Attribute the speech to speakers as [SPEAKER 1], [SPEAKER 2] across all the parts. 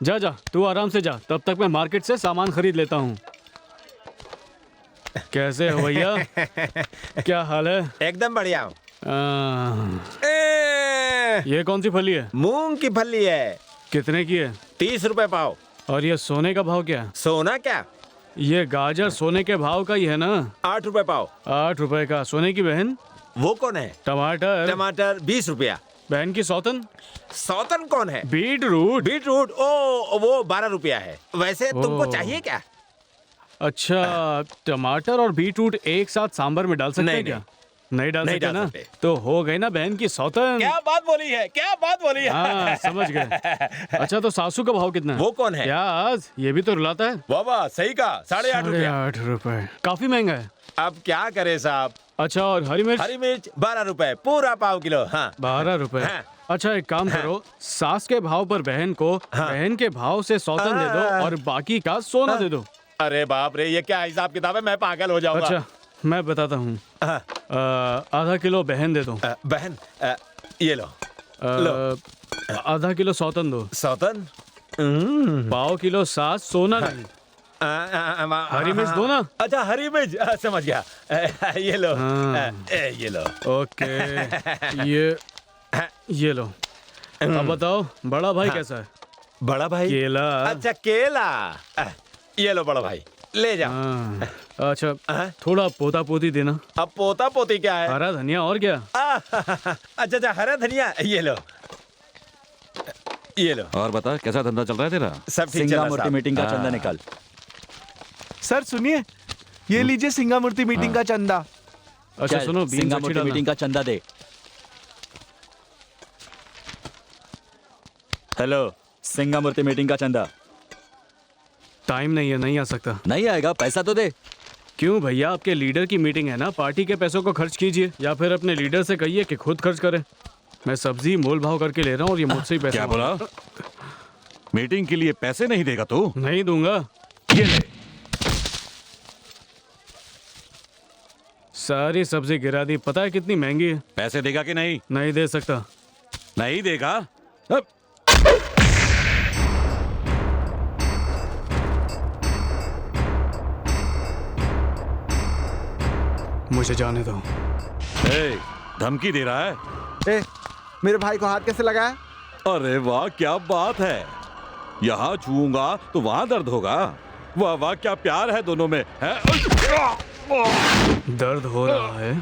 [SPEAKER 1] जा जा, तू आराम से जा, तब तक मैं मार्केट से सामान खरीद लेता हूँ। कैसे हो भैया? क्या हाल है?
[SPEAKER 2] एकदम बढ़िया हूँ।
[SPEAKER 1] ये कौन सी फली है?
[SPEAKER 2] मूंग की फली है।
[SPEAKER 1] कितने की है?
[SPEAKER 2] 30 रुपए पाव।
[SPEAKER 1] और ये सोने का भाव क्या है?
[SPEAKER 2] सोना क्या?
[SPEAKER 1] ये गाजर सोने के भाव का ही है ना?
[SPEAKER 2] 8 रुपए पाव।
[SPEAKER 1] 8 रुपए का। सोने की बहन?
[SPEAKER 2] वो कौन है?
[SPEAKER 1] टमाटर।
[SPEAKER 2] टमाटर 20 रुपया।
[SPEAKER 1] बहन की सौतन?
[SPEAKER 2] सौतन कौन है?
[SPEAKER 1] बीटरूट।
[SPEAKER 2] बीटरूट ओ वो 12 रुपया है। वैसे तुमको चाहिए क्या?
[SPEAKER 1] अच्छा, टमाटर और बीटरूट एक साथ सांभर में डाल सकते हैं क्या? नहीं डाल सकते ना? तो हो गई ना बहन की सौतन।
[SPEAKER 2] क्या बात बोली है, क्या बात बोली है।
[SPEAKER 1] हाँ, समझ गए। अच्छा, तो सासू का भाव कितना है?
[SPEAKER 2] वो कौन है?
[SPEAKER 1] प्याज। ये भी तो रुलाता है।
[SPEAKER 2] वाह सही का 8.5 रुपया।
[SPEAKER 1] 8 रुपए काफी महंगा है।
[SPEAKER 2] अब क्या करे साहब।
[SPEAKER 1] अच्छा, और हरी मिर्च?
[SPEAKER 2] हरी मिर्च 12 रुपए पूरा पाव किलो। हाँ
[SPEAKER 1] 12 रुपए।
[SPEAKER 2] हाँ।
[SPEAKER 1] अच्छा, एक काम करो, सास के भाव पर बहन को, बहन के भाव से सौतन दे दो और बाकी का सोना दे दो।
[SPEAKER 2] अरे बाप रे, ये क्या हिसाब किताब है, मैं पागल हो जाऊंगा।
[SPEAKER 1] अच्छा, मैं बताता हूँ। आधा किलो बहन दे दो।
[SPEAKER 2] बहन ये लो। लो।
[SPEAKER 1] आधा किलो सौतन दो।
[SPEAKER 2] सौतन?
[SPEAKER 1] पाव किलो सास, सोना नहीं। हरी मिर्च दो ना।
[SPEAKER 2] अच्छा हरी मिर्च समझ गया। ये लो। ये लो।
[SPEAKER 1] ओके, ये लो। अब बताओ बड़ा भाई कैसा है?
[SPEAKER 2] बड़ा भाई?
[SPEAKER 1] केला।
[SPEAKER 2] अच्छा केला। ये लो बड़ा भाई, ले जाओ।
[SPEAKER 1] अच्छा, थोड़ा पोता पोती देना।
[SPEAKER 2] अब पोता पोती क्या है?
[SPEAKER 1] हरा धनिया। और क्या?
[SPEAKER 2] अच्छा हरा धनिया, ये लो। ये लो।
[SPEAKER 3] और बता, कैसा धंधा चल रहा है तेरा?
[SPEAKER 2] सब ठीक चल रहा है।
[SPEAKER 4] मूर्ति मीटिंग का चंदा निकाल।
[SPEAKER 5] सर सुनिए, ये लीजिए सिंगा मूर्ति मीटिंग का चंदा।
[SPEAKER 1] अच्छा सुनो,
[SPEAKER 4] सिंगा मूर्ति मीटिंग का चंदा दे। हेलो, सिंगा मूर्ति मीटिंग का चंदा।
[SPEAKER 1] टाइम नहीं है, नहीं आ सकता।
[SPEAKER 4] नहीं आएगा, पैसा तो दे।
[SPEAKER 1] क्यों भैया, आपके लीडर की मीटिंग है ना, पार्टी के पैसों को खर्च कीजिए, या फिर अपने लीडर से कहिए कि खुद खर्च करे। मैं सब्जी मोल भाव करके ले रहा हूँ और ये मुझसे ही पैसा।
[SPEAKER 3] क्या बोला? मीटिंग के लिए पैसे नहीं देगा तू?
[SPEAKER 1] नहीं दूंगा।
[SPEAKER 3] ये ले।
[SPEAKER 1] सारी सब्जी गिरा दी। पता है कितनी महंगी है?
[SPEAKER 3] पैसे देगा कि नहीं?
[SPEAKER 1] नहीं दे सकता।
[SPEAKER 3] नहीं देगा? अब
[SPEAKER 1] मुझे जाने दो।
[SPEAKER 3] धमकी दे रहा है?
[SPEAKER 5] मेरे भाई को हाथ कैसे लगा है?
[SPEAKER 3] अरे वाह, क्या बात है। यहाँ छूऊंगा तो वहाँ दर्द होगा। वाह वाह, क्या प्यार है दोनों में है?
[SPEAKER 1] दर्द हो रहा है?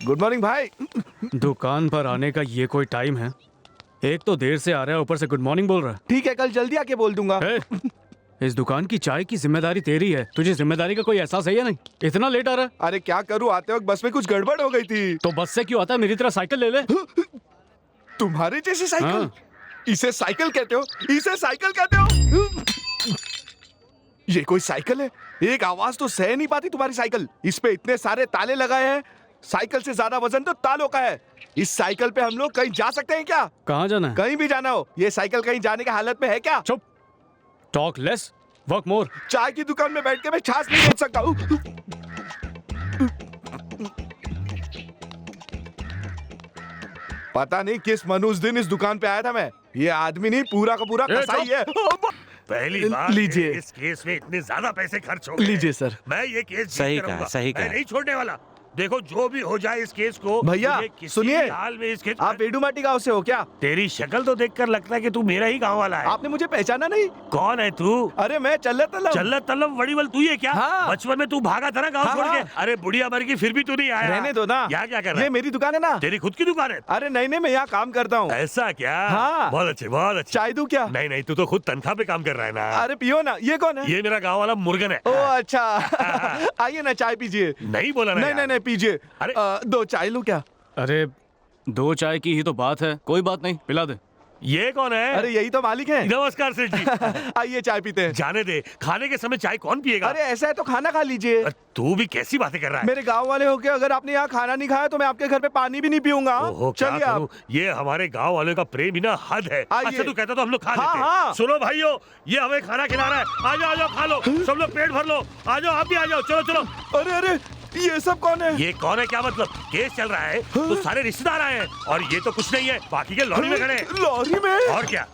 [SPEAKER 5] गुड मॉर्निंग भाई।
[SPEAKER 1] दुकान पर आने का ये कोई टाइम है? एक तो देर से आ रहा है, ऊपर से गुड मॉर्निंग बोल रहा
[SPEAKER 5] ठीक है, कल जल्दी आके बोल दूंगा।
[SPEAKER 1] है। इस दुकान की चाय की जिम्मेदारी तेरी है। तुझे जिम्मेदारी का कोई एहसास है या नहीं? इतना लेट आ रहा है?
[SPEAKER 5] अरे क्या करूं, आते वक्त बस में कुछ गड़बड़ हो गई थी।
[SPEAKER 1] तो बस से क्यों आता है? मेरी तरह साइकिल ले ले।
[SPEAKER 5] तुम्हारे जैसी साइकिल?
[SPEAKER 1] हाँ।
[SPEAKER 5] इसे साइकिल कहते हो? इसे साइकिल कहते हो? ये कोई साइकिल है? एक आवाज तो सह नहीं पाती तुम्हारी साइकिल। इस पे इतने सारे ताले लगाए हैं। साइकिल से ज्यादा वजन तो तालों का है। इस साइकिल पे हम लोग कहीं जा सकते हैं क्या?
[SPEAKER 1] कहाँ जाना है?
[SPEAKER 5] कहीं भी जाना हो, ये साइकिल कहीं जाने की हालत में है क्या?
[SPEAKER 1] चुप। Talk less, work more.
[SPEAKER 5] चाय की दुकान में बैठ के मैं छाछ नहीं बेच सकता हूँ। पता नहीं किस मनुष्य दिन इस दुकान पे आया था मैं। ये आदमी नहीं, पूरा का पूरा कसाई है।
[SPEAKER 2] पहली बार
[SPEAKER 5] लीजिए।
[SPEAKER 2] इस केस में इतने ज्यादा पैसे खर्च हो गए।
[SPEAKER 5] लीजिए सर।
[SPEAKER 2] मैं ये केस
[SPEAKER 3] सही
[SPEAKER 2] जीत
[SPEAKER 3] कहा,
[SPEAKER 2] रहूंगा।
[SPEAKER 3] सही
[SPEAKER 2] मैं
[SPEAKER 3] कहा।
[SPEAKER 2] नहीं छोड़ने वाला। देखो जो भी हो जाए इस केस को,
[SPEAKER 5] भैया
[SPEAKER 2] मुझे किसी
[SPEAKER 5] सुनिए,
[SPEAKER 2] भी हाल में इस केस
[SPEAKER 5] आप एडुमाटी गांव से हो क्या?
[SPEAKER 2] तेरी शक्ल तो देखकर लगता है कि तू मेरा ही गांव वाला है।
[SPEAKER 5] आपने मुझे पहचाना नहीं?
[SPEAKER 2] कौन है तू?
[SPEAKER 5] अरे मैं चल्लत तलब।
[SPEAKER 2] चल्लत तलब वड़ीवल तू ही है क्या?
[SPEAKER 5] हाँ।
[SPEAKER 2] बचपन में तू भागा था ना गांव
[SPEAKER 5] हाँ,
[SPEAKER 2] छोड़ के।
[SPEAKER 5] हाँ।
[SPEAKER 2] अरे बुढ़िया मर गई फिर भी तू नहीं आया।
[SPEAKER 5] रहने दो ना।
[SPEAKER 2] यहाँ क्या कर रहा
[SPEAKER 5] ये
[SPEAKER 2] है?
[SPEAKER 5] मेरी दुकान है ना।
[SPEAKER 2] तेरी खुद की दुकान है?
[SPEAKER 5] अरे नहीं नहीं, मैं यहाँ काम करता हूँ।
[SPEAKER 2] ऐसा क्या?
[SPEAKER 5] हाँ।
[SPEAKER 2] बहुत अच्छे, बहुत अच्छे।
[SPEAKER 5] चाय दूं क्या?
[SPEAKER 2] नहीं नहीं, तू तो खुद तनख्वाह पे काम कर रहा है ना।
[SPEAKER 5] अरे पियो ना। ये कौन है?
[SPEAKER 2] ये मेरा गांव वाला मुर्गन है।
[SPEAKER 5] ओ अच्छा। आइए ना, चाय पीजिए।
[SPEAKER 2] नहीं बोला ना
[SPEAKER 5] नहीं
[SPEAKER 2] यार।
[SPEAKER 5] नहीं नहीं, पीजिए।
[SPEAKER 2] अरे।
[SPEAKER 5] 2 चाय लूं क्या?
[SPEAKER 1] अरे 2 चाय की ही तो बात है, कोई बात नहीं, पिला दे।
[SPEAKER 2] ये कौन है?
[SPEAKER 5] अरे यही तो मालिक है।
[SPEAKER 2] नमस्कार सेठ जी।
[SPEAKER 5] आइए चाय पीते हैं।
[SPEAKER 2] जाने दे, खाने के समय चाय कौन पिएगा?
[SPEAKER 5] अरे ऐसा है तो खाना खा लीजिए।
[SPEAKER 2] तू भी कैसी बातें कर रहा है?
[SPEAKER 5] मेरे गांव वाले होके अगर आपने यहाँ खाना नहीं खाया तो मैं आपके घर पे पानी भी नहीं पीऊंगा।
[SPEAKER 2] ओहो, क्या
[SPEAKER 5] चलिए
[SPEAKER 2] करूं?
[SPEAKER 5] आप।
[SPEAKER 2] ये हमारे गांव वालों का प्रेम ही ना हद है।
[SPEAKER 5] आइए।
[SPEAKER 2] अच्छा तू कहता तो हम लोग खा
[SPEAKER 5] हाँ,
[SPEAKER 2] लेते।
[SPEAKER 5] हाँ।
[SPEAKER 2] सुनो भाइयों, ये हमें खाना खिला रहा है। आ जाओ खा लो, सब लोग पेट भर लो। आ जाओ, आप भी आ जाओ, चलो चलो।
[SPEAKER 5] अरे अरे, ये सब कौन है?
[SPEAKER 2] ये कौन है क्या मतलब? केस चल रहा है तो सारे रिश्तेदार आए हैं और ये तो कुछ नहीं है, बाकी के लॉरी में खड़े हैं।
[SPEAKER 5] लॉरी में?
[SPEAKER 2] और क्या?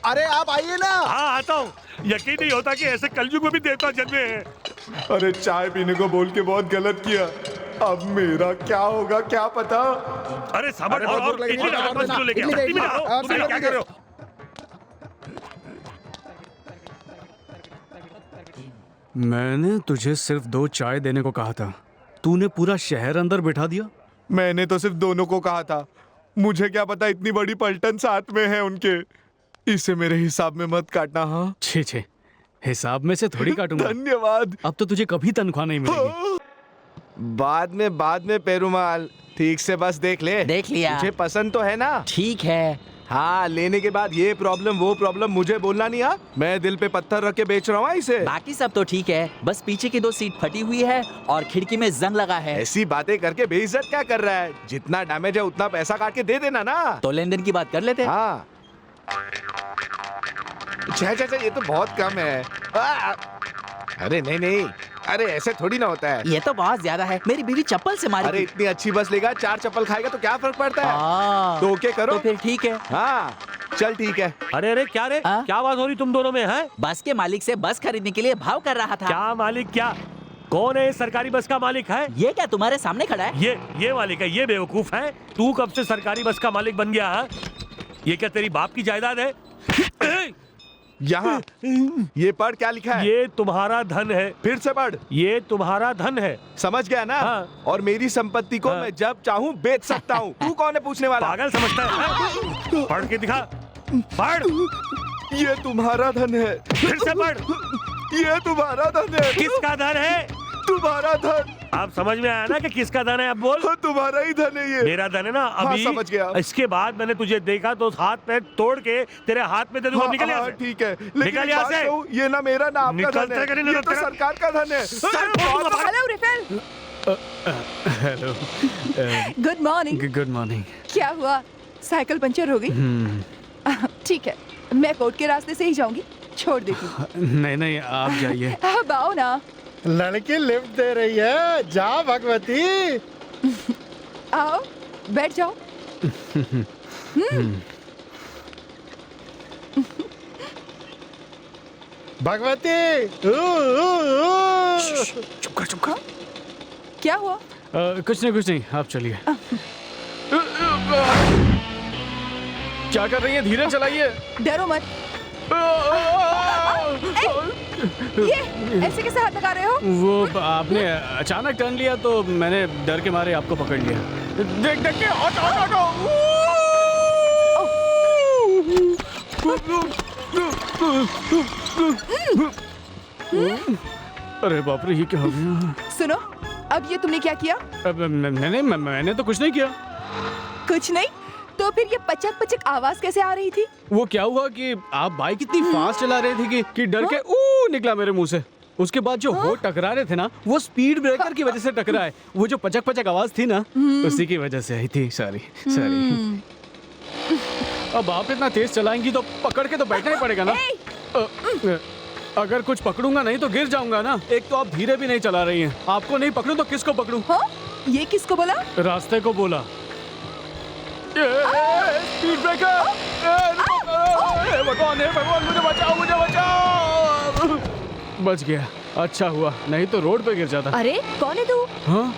[SPEAKER 5] अरे आप आइए ना।
[SPEAKER 2] हाँ आता हूँ। यकीन नहीं होता कि ऐसे कलयुग में भी देवता जन्मे हैं।
[SPEAKER 5] अरे चाय पीने को बोल के बहुत गलत किया। अब मेरा क्या होगा क्या पता।
[SPEAKER 2] अरे सामान और इडली डालो, 5 किलो लेके आओ। इडली में डालो, तुम क्या कर रहे हो?
[SPEAKER 1] मैंने तुझे सिर्फ 2 चाय देने को कहा था, तूने पूरा शहर अंदर बिठा दिया।
[SPEAKER 5] मैंने तो सिर्फ दोनों को कहा था। मुझे क्या पता इतनी बड़ी पलटन साथ में है उनके। इसे मेरे हिसाब में मत काटना। हाँ
[SPEAKER 1] छे छे, हिसाब में से थोड़ी काटूंगा।
[SPEAKER 5] धन्यवाद।
[SPEAKER 1] अब तो तुझे कभी तनख्वाह नहीं मिलेगी।
[SPEAKER 5] बाद में पेरुमाल, ठीक से बस देख ले।
[SPEAKER 6] देख लिया।
[SPEAKER 5] मुझे पसंद तो है ना?
[SPEAKER 6] ठीक है।
[SPEAKER 5] हाँ, लेने के बाद ये प्रॉब्लम वो प्रॉब्लम मुझे बोलना नहीं। हाँ, मैं दिल पे पत्थर रख के बेच रहा हूँ इसे।
[SPEAKER 6] बाकी सब तो ठीक है, बस पीछे की 2 सीट फटी हुई है और खिड़की में जंग लगा है।
[SPEAKER 5] ऐसी बातें करके बेइज्जत क्या कर रहा है? जितना डैमेज है उतना पैसा काट के दे देना ना।
[SPEAKER 6] तो लेन देन की बात कर लेते हैं।
[SPEAKER 5] हाँ। छह, ये तो बहुत कम है। अरे नहीं नहीं, अरे ऐसे थोड़ी ना होता है।
[SPEAKER 6] ये तो बहुत ज्यादा है, मेरी बीवी चप्पल से मारी।
[SPEAKER 5] अरे इतनी अच्छी बस लेगा, 4 चप्पल खाएगा तो क्या फर्क पड़ता है? तो ओके करो।
[SPEAKER 6] तो फिर ठीक है।
[SPEAKER 5] हाँ चल ठीक है।
[SPEAKER 2] अरे अरे क्या रे?
[SPEAKER 6] हाँ?
[SPEAKER 2] क्या बात हो रही तुम दोनों में है?
[SPEAKER 6] बस के मालिक से बस खरीदने के लिए भाव कर रहा था।
[SPEAKER 2] क्या मालिक? क्या कौन है? सरकारी बस का मालिक है?
[SPEAKER 6] ये क्या तुम्हारे सामने खड़ा है?
[SPEAKER 2] ये मालिक है? ये बेवकूफ है। तू कब से सरकारी बस का मालिक बन गया है? ये क्या तेरी बाप की जायदाद है?
[SPEAKER 5] यहाँ ये पढ़ क्या लिखा है?
[SPEAKER 2] ये तुम्हारा धन है।
[SPEAKER 5] फिर से पढ़।
[SPEAKER 2] ये तुम्हारा धन है।
[SPEAKER 5] समझ गया ना?
[SPEAKER 2] हाँ।
[SPEAKER 5] और मेरी संपत्ति को
[SPEAKER 2] हाँ।
[SPEAKER 5] मैं जब चाहूँ बेच सकता हूँ। तू कौन है पूछने वाला?
[SPEAKER 2] पागल समझता है? पढ़ के दिखा। पढ़।
[SPEAKER 5] ये तुम्हारा धन है।
[SPEAKER 2] फिर से पढ़।
[SPEAKER 5] ये तुम्हारा धन है।
[SPEAKER 2] किसका धन है?
[SPEAKER 5] तुम्हारा धन।
[SPEAKER 2] आप समझ में आया ना कि किसका धन है? अब बोल।
[SPEAKER 5] हाँ, तुम्हारा ही धन है ये।
[SPEAKER 2] मेरा धन है ना? अभी
[SPEAKER 5] हाँ, समझ गया।
[SPEAKER 2] इसके बाद मैंने तुझे देखा तो हाथ पैर तोड़ के तेरे हाथ में दे दूंगा।
[SPEAKER 5] हाँ,
[SPEAKER 2] निकल यहाँ
[SPEAKER 5] हाँ,
[SPEAKER 2] से।
[SPEAKER 5] ठीक है,
[SPEAKER 2] निकल
[SPEAKER 5] लेकिन
[SPEAKER 2] यहाँ
[SPEAKER 5] बात
[SPEAKER 2] से।
[SPEAKER 5] कहूँ, ये ना मेरा ना आपका
[SPEAKER 2] निकलते
[SPEAKER 5] धन है।
[SPEAKER 2] कहीं नहीं
[SPEAKER 5] ये तो
[SPEAKER 2] तेरा।
[SPEAKER 5] सरकार का धन है।
[SPEAKER 7] Hello Reiffel.
[SPEAKER 1] Hello,
[SPEAKER 7] good morning.
[SPEAKER 1] Good morning.
[SPEAKER 7] क्या हुआ, साइकिल पंचर हो गई? ठीक है, मैं कोर्ट के रास्ते से ही जाऊंगी, छोड़ देती हूँ।
[SPEAKER 1] नहीं नहीं, आप जाइए।
[SPEAKER 7] अब आओ ना।
[SPEAKER 8] लड़की लिफ्ट दे रही है, जा भगवती।
[SPEAKER 7] आओ बैठ जाओ।
[SPEAKER 8] भगवती।
[SPEAKER 1] चुप कर।
[SPEAKER 7] क्या हुआ?
[SPEAKER 1] कुछ नहीं, आप चलिए। क्या कर रही है? धीरे चलाइए।
[SPEAKER 7] डरो मत। ये ऐसे कैसे हाथ लगा रहे हो?
[SPEAKER 1] वो आपने अचानक टर्न लिया तो मैंने डर के मारे आपको पकड़ लिया। देख देख के हटो हटो हटो। अरे बाप रे, ये क्या हो गया?
[SPEAKER 7] सुनो, अब ये तुमने क्या किया?
[SPEAKER 1] अब मैंने तो कुछ नहीं किया।
[SPEAKER 7] कुछ नहीं? तो फिर ये पचक पचक आवाज कैसे आ रही थी?
[SPEAKER 1] वो क्या हुआ कि आप बाइक इतनी फास्ट चला रहे थे कि डर के निकला मेरे मुंह से। उसके बाद जो वो टकरा रहे थे ना, वो स्पीड ब्रेकर की वजह से टकराए। वो जो पचक पचक आवाज थी ना, उसी की वजह से आई थी। Sorry sorry. अब आप इतना तेज चलाएंगी तो पकड़ के तो बैठना ही पड़ेगा ना। अगर कुछ पकड़ूंगा नहीं तो गिर जाऊंगा ना। एक तो आप धीरे भी नहीं चला रही हैं। आपको नहीं पकड़ूं तो किसको पकड़ूं?
[SPEAKER 7] हाँ? ये किसको बोला?
[SPEAKER 1] रास्ते को बोला। Speed breaker! भगवान है भगवान, मुझे बचाओ मुझे बचाओ! बच गया, अच्छा हुआ, नहीं तो रोड पे गिर जाता।
[SPEAKER 9] अरे कौन है तू?
[SPEAKER 1] हाँ?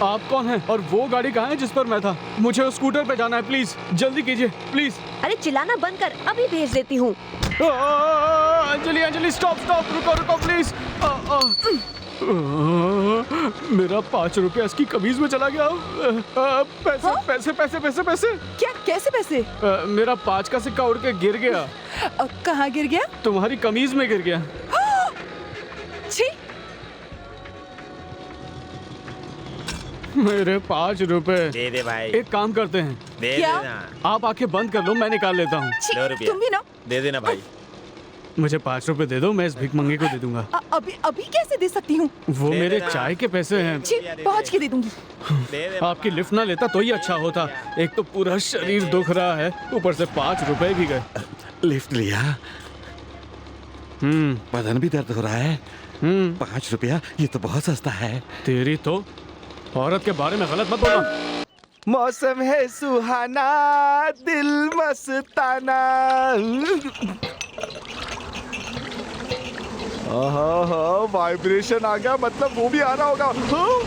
[SPEAKER 1] आप कौन हैं? और वो गाड़ी कहाँ है जिस पर मैं था? मुझे उस स्कूटर पे जाना है, प्लीज जल्दी कीजिए प्लीज।
[SPEAKER 9] अरे चिल्लाना बंद कर, अभी भेज देती हूँ।
[SPEAKER 1] अंजलि अंजलि स्टॉप स्टॉप, रुको रुको प्लीज। मेरा 5 रुपया इसकी कमीज में चला गया। पैसे
[SPEAKER 7] हाँ?
[SPEAKER 1] पैसे पैसे पैसे पैसे।
[SPEAKER 7] क्या? कैसे पैसे?
[SPEAKER 1] मेरा 5 का सिक्का उड़ के गिर गया।
[SPEAKER 7] कहाँ गिर गया?
[SPEAKER 1] तुम्हारी कमीज में गिर गया।
[SPEAKER 7] छी!
[SPEAKER 1] मेरे 5 रुपए।
[SPEAKER 10] दे दे भाई,
[SPEAKER 1] एक काम करते हैं,
[SPEAKER 10] दे
[SPEAKER 7] क्या?
[SPEAKER 10] देना।
[SPEAKER 1] आप आंखें बंद कर लो, मैं निकाल लेता हूँ।
[SPEAKER 7] छी,
[SPEAKER 10] 2 रुपया।
[SPEAKER 7] तुम भी ना।
[SPEAKER 10] दे देना भाई।
[SPEAKER 1] मुझे 5 रुपए दे दो, मैं इस भिख मंगे को दे दूंगा।
[SPEAKER 7] अभी अभी कैसे दे सकती हूँ?
[SPEAKER 1] वो
[SPEAKER 10] दे
[SPEAKER 1] मेरे
[SPEAKER 10] देना।
[SPEAKER 1] चाय के पैसे हैं।
[SPEAKER 7] छी, पहुँच के दे दूंगी।
[SPEAKER 10] दे दे।
[SPEAKER 1] आपकी लिफ्ट ना लेता तो ही अच्छा होता। एक तो पूरा शरीर दुख रहा है, ऊपर से 5 रुपए भी गए।
[SPEAKER 3] लिफ्ट लिया, बदन भी दर्द हो रहा है। 5 रुपया, ये तो बहुत सस्ता है।
[SPEAKER 1] तेरी तो औरत के बारे में गलत मत बोलना।
[SPEAKER 5] मौसम है सुहाना, दिल मस्ताना। वाइब्रेशन आ गया, मतलब वो भी आ रहा होगा। हाँ?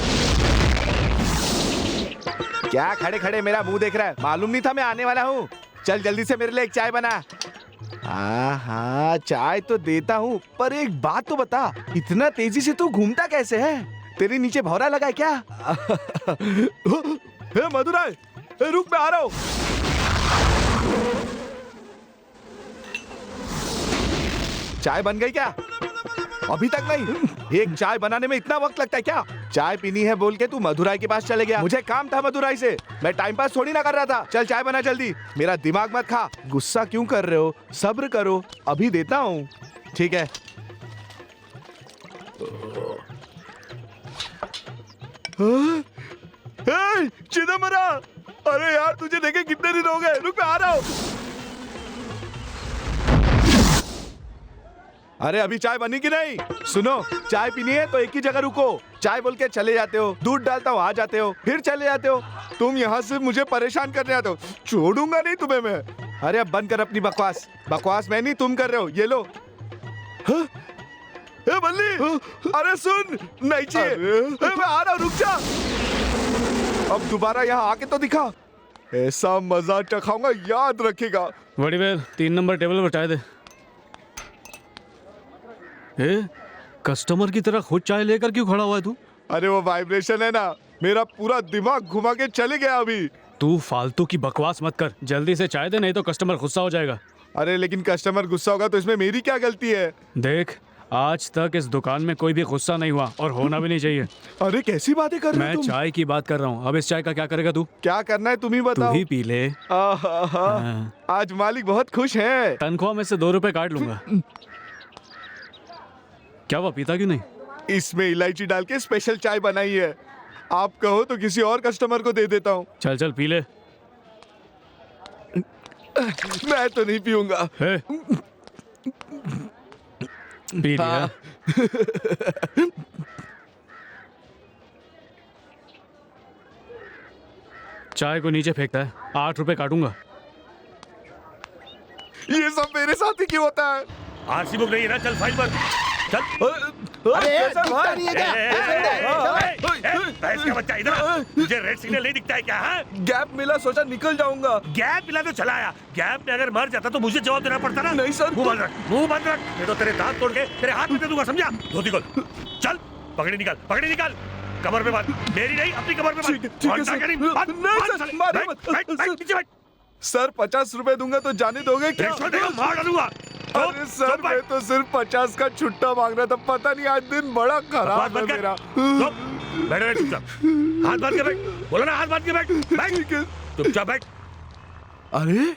[SPEAKER 5] क्या खड़े खड़े मेरा मुंह देख रहा है? मालूम नहीं था मैं आने वाला हूँ। चल जल्दी से मेरे लिए एक चाय बना। हाँ चाय तो देता हूँ, पर एक बात तो बता, इतना तेजी से तू घूमता कैसे है? तेरे नीचे भौरा लगा है क्या? हे मधुराय, रुक, मैं आ रहा हूँ। चाय बन गई क्या? अभी तक नहीं? एक चाय बनाने में इतना वक्त लगता है क्या? चाय पीनी है बोल के तू मधुराई के पास चले गया। मुझे काम था मधुराई से, मैं टाइम पास थोड़ी ना कर रहा था। चल चाय बना जल्दी, मेरा दिमाग मत खा। गुस्सा क्यों कर रहे हो? सब्र करो, अभी देता हूँ। ठीक है। चिदम्बरा, अरे यार तुझे देखे कितने दिन हो गए। रुक, मैं आ रहा हूँ। अरे अभी चाय बनी कि नहीं? सुनो, चाय पीनी है तो एक ही जगह रुको। चाय बोल के चले जाते हो, दूध डालता हूँ आ जाते हो, फिर चले जाते हो। तुम यहाँ से मुझे परेशान करने आते हो, छोड़ूंगा नहीं तुम्हें मैं। अरे अब बंद कर अपनी बकवास। बकवास मैं नहीं, तुम कर रहे हो। ये लो। हाँ? ए बल्ली, अरे सुन, नहीं चाहिए। मैं आ रहा हूँ, रुक जा। अब दोबारा यहाँ आके तो दिखा, ऐसा मजा चखाऊंगा, याद रखेगा।
[SPEAKER 1] वड़ीवेल, 3 नंबर टेबल पर चाय दे। कस्टमर की तरह खुद चाय लेकर क्यों खड़ा हुआ है तू?
[SPEAKER 5] अरे वो वाइब्रेशन है ना, मेरा पूरा दिमाग घुमा के चले गया अभी।
[SPEAKER 1] तू फालतू की बकवास मत कर, जल्दी से चाय दे, नहीं तो कस्टमर गुस्सा हो जाएगा।
[SPEAKER 5] अरे लेकिन कस्टमर गुस्सा होगा तो इसमें मेरी क्या गलती है?
[SPEAKER 1] देख, आज तक इस दुकान में कोई भी गुस्सा नहीं हुआ और होना भी नहीं चाहिए।
[SPEAKER 5] अरे कैसी बातें कर रहे
[SPEAKER 1] मैं
[SPEAKER 5] हो तुम?
[SPEAKER 1] चाय की बात कर रहा हूँ। अब इस चाय का क्या करेगा तू?
[SPEAKER 5] क्या करना है तुम ही
[SPEAKER 1] तू
[SPEAKER 5] बताओ।
[SPEAKER 1] ही पी ले। हाँ।
[SPEAKER 5] आज मालिक बहुत खुश है।
[SPEAKER 1] तनख्वाह में से 2 रुपए काट लूंगा। क्या वो पीता क्यों नहीं?
[SPEAKER 5] इसमें इलायची डाल के स्पेशल चाय बनाई है। आप कहो तो किसी और कस्टमर को दे देता हूँ।
[SPEAKER 1] चल चल पी ले।
[SPEAKER 5] मैं तो नहीं पीऊंगा।
[SPEAKER 1] पी लिया। चाय को नीचे फेंकता है, 8 रुपए काटूंगा।
[SPEAKER 5] ये सब मेरे साथ ही क्यों होता है?
[SPEAKER 2] आरसी बुक नहीं है ना, चल फाइल पर चल।
[SPEAKER 8] अरे
[SPEAKER 5] कैसा
[SPEAKER 8] दिखता
[SPEAKER 5] भाई?
[SPEAKER 8] नहीं है क्या?
[SPEAKER 2] भैंस का बच्चा इधर आ। तुझे रेड सिग्नल नहीं दिखता है क्या? हाँ?
[SPEAKER 5] गैप मिला, सोचा निकल जाऊंगा।
[SPEAKER 2] गैप मिला तो चला आया। गैप में अगर मर जाता तो मुझे जवाब देना पड़ता ना।
[SPEAKER 5] नहीं सर,
[SPEAKER 2] मुंह बंद रख, मुंह बंद रख। नहीं तो तेरे दांत तोड़ के तेरे हाथ में दे दूंगा, समझा? धोती खोल, चल पगड़ी निकाल, पगड़ी निकाल, कमर पे बांध, मेरी नहीं अपनी कमर पे बांध।
[SPEAKER 5] ठीक है
[SPEAKER 2] बांध
[SPEAKER 5] सर।
[SPEAKER 2] क्या नहीं? बांध,
[SPEAKER 5] नहीं
[SPEAKER 2] बांध
[SPEAKER 5] सर,
[SPEAKER 2] साले।
[SPEAKER 5] मारिए
[SPEAKER 2] बैठ,
[SPEAKER 5] मत।
[SPEAKER 2] बैठ, बैठ, नीचे बैठ।
[SPEAKER 5] सर 50 रुपए दूंगा तो जाने दोगे क्या?
[SPEAKER 2] रिश्वत देगा, मार डालूंगा।
[SPEAKER 5] अरे सर मैं तो सिर्फ 50 का छुट्टा मांग रहा था, पता नहीं आज दिन बड़ा खराब है मेरा।
[SPEAKER 2] बैठ रहे चुपचाप, हाथ बांध के बैठ। बोलो ना, हाथ बांध के बैठ, बैठ चुपचाप बैठ।
[SPEAKER 5] अरे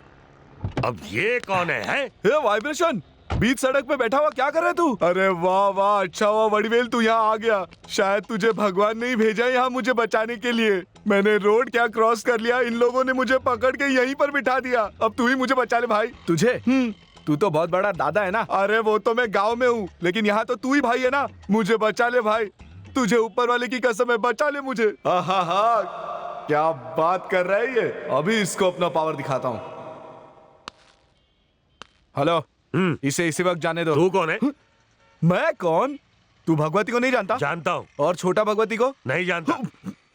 [SPEAKER 2] अब ये कौन है?
[SPEAKER 5] ये वाइब्रेशन बीच सड़क पे बैठा हुआ क्या कर रहा है तू? अरे वाह वाह, अच्छा हुआ वड़ीवेल तू यहाँ आ गया। शायद तुझे भगवान ने ही भेजा यहाँ मुझे बचाने के लिए। मैंने रोड क्या क्रॉस कर लिया, इन लोगों ने मुझे पकड़ के यहीं पर बिठा दिया। अब तू ही मुझे बचा ले भाई। तुझे? तू तो बहुत बड़ा दादा है ना। अरे वो तो मैं गाँव में हूँ, लेकिन यहाँ तो तू ही भाई है ना। मुझे बचा ले भाई, तुझे ऊपर वाले की कसम है, बचा ले मुझे। हा क्या बात कर रहा है ये। अभी इसको अपना पावर दिखाता हूँ। हेलो, इसे इसी वक्त जाने दो।
[SPEAKER 2] तू कौन है?
[SPEAKER 5] मैं कौन? तू भगवती को नहीं जानता?
[SPEAKER 2] जानता हूँ।
[SPEAKER 5] और छोटा भगवती को?
[SPEAKER 2] नहीं जानता।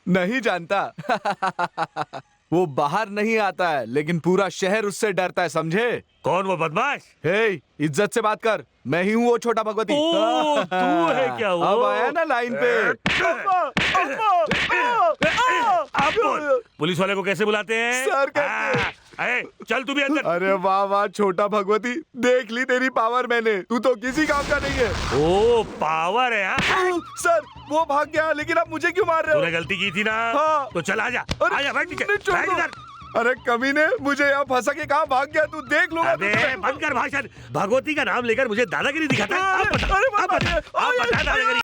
[SPEAKER 5] नहीं जानता। वो बाहर नहीं आता है, लेकिन पूरा शहर उससे डरता है, समझे?
[SPEAKER 2] कौन वो बदमाश?
[SPEAKER 5] हे, इज्जत से बात कर। मैं ही हूँ वो छोटा भगवती।
[SPEAKER 2] ओ, तू है क्या वो?
[SPEAKER 5] अब आया ना लाइन पे।
[SPEAKER 2] आप बोल, पुलिस वाले को कैसे बुलाते हैं?
[SPEAKER 5] सर कहते
[SPEAKER 2] अरे चल तू भी अंदर।
[SPEAKER 5] अरे वाह वाह छोटा भगवती, देख ली तेरी पावर मैंने। तू तो किसी काम का नहीं है।
[SPEAKER 2] ओ पावर है हाँ?
[SPEAKER 5] सर वो भाग गया, लेकिन आप मुझे क्यों मार रहे हो?
[SPEAKER 2] तूने गलती की थी ना।
[SPEAKER 5] हाँ।
[SPEAKER 2] तो चल आजा,
[SPEAKER 5] अरे,
[SPEAKER 2] आजा बैठ नीचे,
[SPEAKER 5] नहीं, छोड़
[SPEAKER 2] बैठ
[SPEAKER 5] दो।
[SPEAKER 2] इधर।
[SPEAKER 5] अरे कमीने, मुझे यहाँ फंसा के कहाँ भाग गया? तू देख लूंगा
[SPEAKER 2] अबे
[SPEAKER 5] तुझे।
[SPEAKER 2] बंद कर भाषण। भगवती का नाम लेकर मुझे दादागिरी दिखाता है।
[SPEAKER 5] अरे,
[SPEAKER 2] आप बता,
[SPEAKER 5] अरे, मत
[SPEAKER 2] आप बता,
[SPEAKER 5] मारिए।
[SPEAKER 2] आप बता दादागिरी।